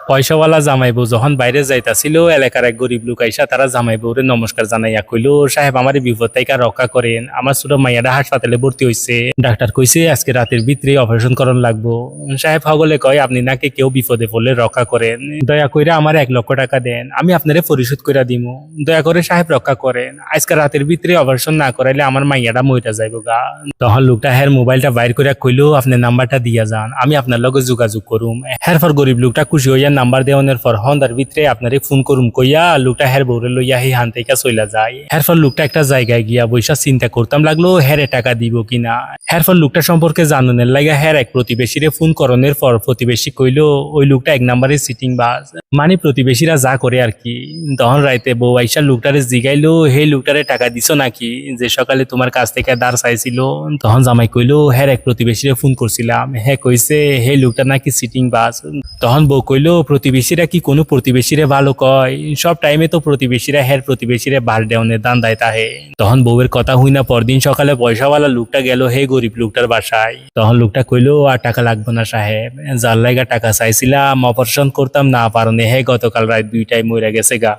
পয়সাওয়ালা জামাই বউ যখন বাইরে যাইতাছিল এলাকার এক গরিব লোক আইসা তারা জামাই বউরে নমস্কার জানাইয়া কইলো, সাহেব আমার বিপদ থেকে রক্ষা করেন, আমার ছোট মাইয়াটা হাসপাতালে ভর্তি হয়েছে, ডাক্তার কইছে আজকে রাতের ভিতরে অপারেশন করার লাগবো। সাহেব হগলে কয় আপনি নাকি কেউ বিপদে পড়লে রক্ষা করেন, দয়া কইরা আমার 1 লক্ষ টাকা দেন, আমি আপনারে পরিশোধ কইরা দিমু, দয়া করে সাহেব রক্ষা করেন, আজকে রাতের ভিতরে অপারেশন না করাইলে আমার মাইয়াটা মইটা যাইবো গা। তখন লোকটা হের মোবাইলটা বাইর করে কইলো আপনার নাম্বারটা দিয়া যান, আমি আপনার লগে যোগাযোগ করুম। হেরপর গরিব লোকটা খুশি হইয়া নাম্বার দেওয়ানোর পর হন্দার ভিতরে আপনারে ফোন করুম কইয়া লোকটা হের বউরে লইয়া হি হান থেকে চইলা যায়। হেরপর লোকটা একটা জায়গায় গিয়া বৈশা চিন্তা করতাম লাগলো হেরে টাকা দিব কিনা। হেরপর লোকটা সম্পর্কে জানানোর লাগা হের এক প্রতিবেশীরে ফোন করণের পর প্রতিবেশী কইলো ওই লোকটা 1 নম্বরে সিটিং বাস, মানে প্রতিবেশীরা যা করে আর কি। তখন রাইতে বউ আইসা লোকটারে জিগাইলো হে লোকটারে টাকা দিছো নাকি যে সকালে তোমার কাছ থেকে দাঁড় চাইছিল। তখন জামাই কইলো হ্যাঁ এক প্রতিবেশীরে ফোন করছিলাম, হ্যাঁ কইছে হে লোকটা নাকি সিটিং বাস। তখন বউ কইলো প্রতিবেশীরা কি কোনো প্রতিবেশীরে ভালো কয়, সব টাইমে তো প্রতিবেশীরা হের প্রতিবেশীরে বার দেওয়ানের দান দেয় তাহে। তখন বউয়ের কথা হই না পরদিন সকালে পয়সাওয়ালা লোকটা গেল হে গরিব লোকটার বাসায়। তখন লোকটা কইলো আর টাকা লাগবে না সাহেব, যার লাগা টাকা চাইছিলাম অপারেশন করতাম না পারনে হে গতকাল রাত 2টায় মরে গেছে গা।